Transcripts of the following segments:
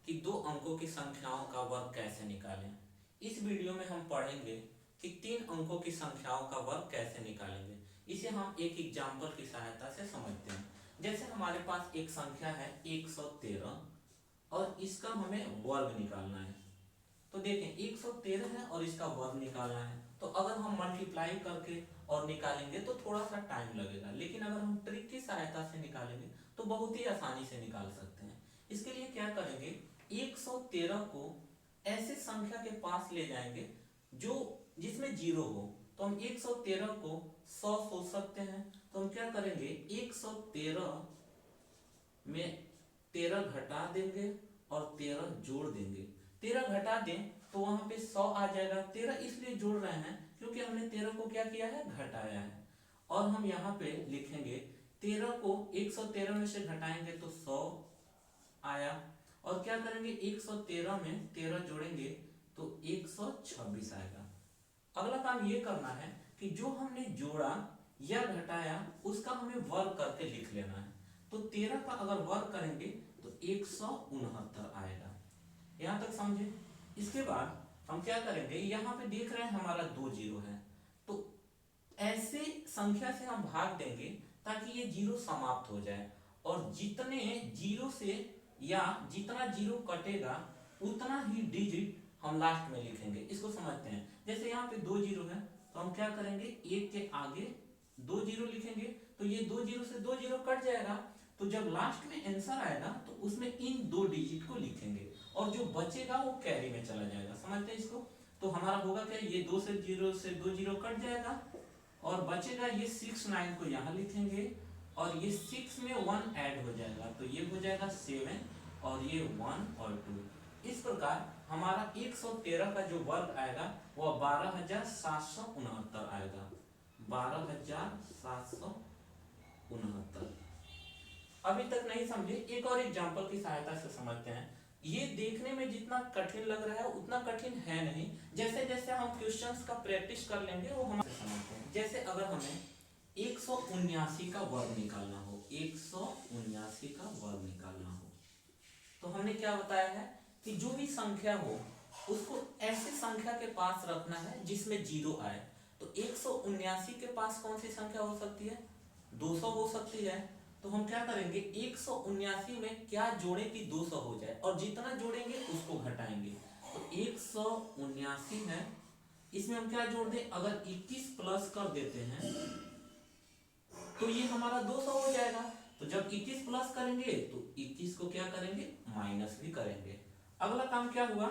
कि दो अंकों की संख्याओं का वर्ग कैसे निकालें। इस वीडियो में हम पढ़ेंगे कि तीन अंकों की संख्याओं का वर्ग कैसे निकालेंगे। इसे हम एक एग्जाम्पल की सहायता से समझते हैं। जैसे हमारे पास एक संख्या है 113 और इसका हमें वर्ग निकालना है। तो देखें 113 है और इसका वर्ग निकालना है, तो अगर हम मल्टीप्लाई करके और निकालेंगे तो थोड़ा सा टाइम लगेगा, लेकिन अगर हम ट्रिक की सहायता से निकालेंगे तो बहुत ही आसानी से निकाल सकते हैं। इसके लिए क्या करेंगे, 113 को ऐसे संख्या के पास ले जाएंगे जो जिसमें जीरो हो। तो हम 113 को 100 सोच सकते हैं। तो हम क्या करेंगे, 113 में 13 घटा देंगे और 13 जोड़ देंगे। 13 घटा दें तो वहां पे 100 आ जाएगा। 13 इसलिए जोड़ रहे हैं क्योंकि हमने 13 को क्या किया है, घटाया है। और हम यहाँ पे लिखेंगे 13 को 113 में से घटाएंगे तो 100 आया। और क्या करेंगे, 113 में 13 जोड़ेंगे तो 126 आएगा। अगला काम ये करना है कि जो हमने जोड़ा या घटाया उसका हमें वर्ग करके लिख लेना है। तो 13 का अगर वर्ग करेंगे तो 169 आएगा। यहां तक समझे। इसके बाद हम क्या करेंगे, यहां पे देख रहे हैं हमारा 2 जीरो है, तो ऐसे संख्या से हम भाग देंगे ताकि ये जीरो समाप्त हो जाए। और जितने जीरो से या जितना जीरो कटेगा उतना ही डिजिट हम लास्ट में लिखेंगे। इसको समझते हैं। जैसे यहाँ पे 2 जीरो है तो हम क्या करेंगे, एक के आगे 2 जीरो लिखेंगे, तो ये 2 जीरो से 2 जीरो कट जाएगा। तो जब लास्ट में आंसर आएगा तो उसमें इन 2 डिजिट को लिखेंगे और जो बचेगा वो कैरी में चला जाएगा। समझते हैं इसको। तो हमारा होगा क्या, ये 2 से 2 जीरो कट जाएगा और बचेगा ये 6 9 को यहाँ लिखेंगे और ये 6 में 1 ऐड हो जाएगा तो ये हो जाएगा 7 और ये 1 और 2। इस प्रकार हमारा 113 का जो वर्ग आएगा वह 12,769 आएगा। 12,769। अभी तक नहीं समझे, एक और एग्जांपल की सहायता से समझते हैं। ये देखने में जितना कठिन लग रहा है उतना कठिन है नहीं। जैसे जैसे हम क्वेश्चंस का प्रैक्टिस कर लेंगे वो हम समझते हैं। जैसे अगर हमें 179 का वर्ग निकालना हो, 179 का वर्ग निकालना हो, तो हमने क्या बताया है कि जो भी संख्या हो उसको ऐसे संख्या के पास रखना है जिसमें जीरो आए। तो 179 के पास कौन सी संख्या हो सकती है, 200 हो सकती है। तो हम क्या करेंगे, 179 में क्या जोड़े कि 200 हो जाए और जितना जोड़ेंगे उसको घटाएंगे। तो 179 है, इसमें हम क्या जोड़ दें, अगर 21 प्लस कर देते हैं तो ये हमारा 200 हो जाएगा। तो जब 21 प्लस करेंगे तो 21 को क्या करेंगे, माइनस भी करेंगे। अगला काम क्या हुआ,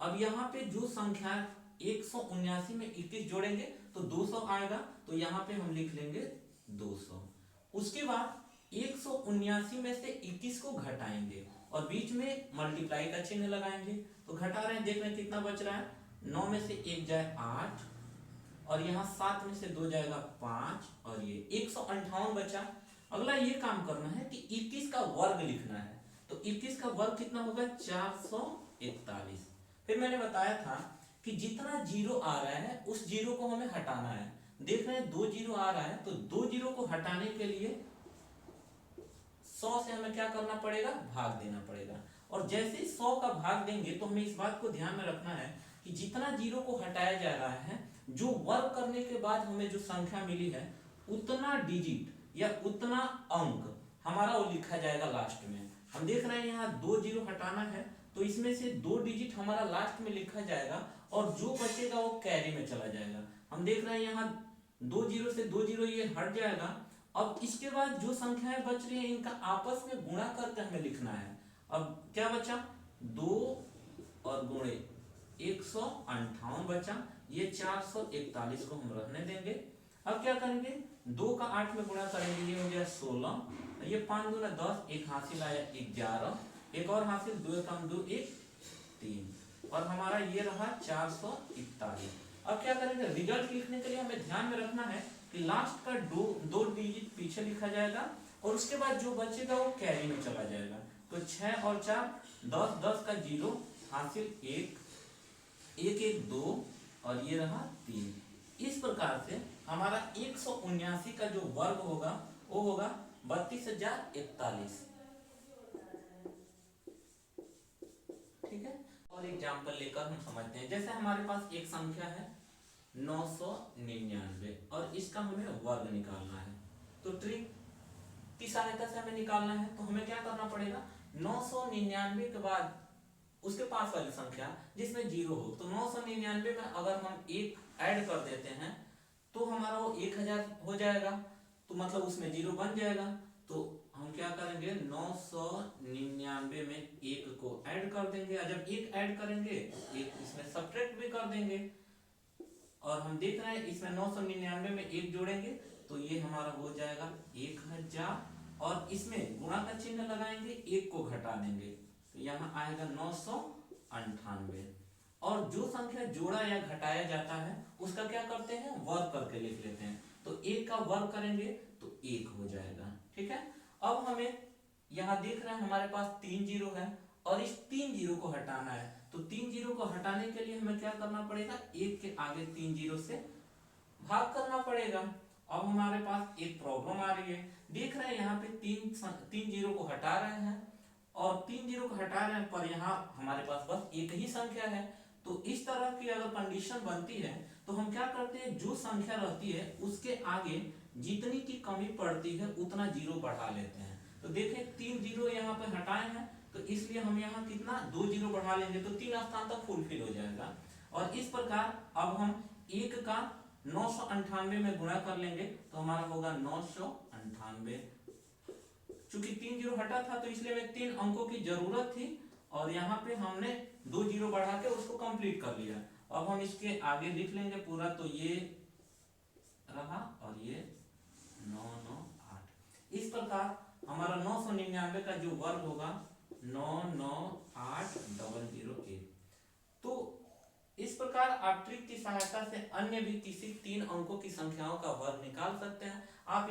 अब यहाँ पे जो संख्या 179 में 21 जोड़ेंगे तो 200 आएगा, तो यहाँ पे हम लिख लेंगे 200। उसके बाद 179 में से 21 को घटाएंगे और बीच में मल्टीप्लाई का चिन्ह लगाएंगे। तो घटा रहे हैं, देख रहे हैं कितना बच रहा है, 9 में से 1 जाए 8 और यहाँ 7 में से 2 जाएगा 5 और ये 158 बचा। अगला ये काम करना है कि 21 का वर्ग लिखना है। तो 21 का वर्ग कितना होगा, 441। फिर मैंने बताया था कि जितना जीरो आ रहा है उस जीरो को हमें हटाना है। देख रहे हैं 2 जीरो आ रहा है, तो 2 जीरो को हटाने के लिए 100 से हमें क्या करना पड़ेगा, भाग देना पड़ेगा। और जैसे ही 100 का भाग देंगे तो हमें इस बात को ध्यान में रखना है कि जितना जीरो को हटाया जा रहा है, जो वर्ग करने के बाद हमें जो संख्या मिली है उतना डिजिट या उतना अंक हमारा वो लिखा जाएगा लास्ट में। हम देख रहे हैं यहाँ 2 जीरो हटाना है तो इसमें से 2 डिजिट हमारा लास्ट में लिखा जाएगा और जो बचेगा वो कैरी में चला जाएगा। हम देख रहे हैं यहाँ 2 जीरो से 2 जीरो ये हट जाएगा। अब इसके बाद जो संख्याएं बच रही हैं इनका आपस में गुणा करके हमें लिखना है। अब क्या बचा, 2 और गुणे 158 बचा, ये 441 को हम रहने देंगे। अब क्या करेंगे, 2 का 8 में गुणा करेंगे, ये हो गया 16, ये 5 दूना 10, एक हासिल आया 11, एक और हासिल 2 कम 2 1 3 और हमारा ये रहा 441। अब क्या करेंगे, रिजल्ट लिखने के लिए हमें ध्यान में रखना है कि लास्ट का दो डिजिट पीछे लिखा जाएगा और उसके बाद जो बचेगा वो कैरी में चला जाएगा। तो 6 और 4 10, 10 का 0 हासिल 1 1 1 2 और ये रहा 3। इस प्रकार से हमारा 179 का जो वर्ग होगा वो होगा 32,041। और एग्जाम्पल लेकर हम समझते हैं। जैसे हमारे पास एक संख्या है 999 और इसका हमें वर्ग निकालना है। तो ट्रिक की सहायता से हमें निकालना है। तो हमें क्या करना पड़ेगा, 999 के बाद उसके पास वाली संख्या जिसमें जीरो हो, तो 999 में अगर हम एक ऐड कर देते हैं तो हमारा वो 1000 हो जाएगा, तो मतलब उसमें जीरो बन जाएगा। तो हम क्या करेंगे, 999 में एक को ऐड कर देंगे, और जब एक ऐड करेंगे एक इसमें सब्ट्रैक्ट भी कर देंगे। और हम देख रहे हैं इसमें 999 में एक जोड़ेंगे तो ये हमारा हो जाएगा 1000, और इसमें गुणा का चिन्ह लगाएंगे, एक को घटा देंगे तो यहाँ आएगा 998। और जो संख्या जोड़ा या घटाया जाता है उसका क्या करते हैं, वर्ग करके लिख लेते हैं। तो एक का वर्ग करेंगे तो एक हो जाएगा। ठीक है, अब हमें यहाँ देख रहे हैं हमारे पास 3 जीरो है और इस 3 जीरो को हटाना है। तो 3 जीरो को हटाने के लिए हमें क्या करना पड़ेगा, एक के आगे 3 जीरो से भाग करना पड़ेगा। अब हमारे पास एक प्रॉब्लम आ रही है, देख रहे हैं यहाँ पे तीन जीरो को हटा रहे हैं और 3 जीरो को हटा रहे हैं, पर यहाँ हमारे पास बस एक ही संख्या है। तो इस तरह की अगर कंडीशन बनती है तो हम क्या करते हैं, जो संख्या रहती है उसके आगे जितनी की कमी पड़ती है उतना जीरो बढ़ा लेते हैं। तो देखें 3 जीरो यहाँ पे हटाए हैं तो इसलिए हम यहाँ कितना 2 जीरो बढ़ा लेंगे तो 3 स्थान तक फुलफिल हो जाएगा। और इस प्रकार अब हम एक का 998 में गुणा कर लेंगे तो हमारा होगा 998। चूंकि 3 जीरो हटा था तो इसलिए हमें 3 अंकों की जरूरत थी और यहाँ पे हमने 2 जीरो बढ़ा के उसको कंप्लीट कर लिया। अब हम इसके आगे लिख लेंगे पूरा, तो ये रहा और ये 998। इस प्रकार हमारा 999 का जो वर्ग होगा 998001। तो इस प्रकार आप ट्रिक की सहायता से अन्य भी किसी 3 अंकों की संख्याओं का वर्ग निकाल सकते हैं। आप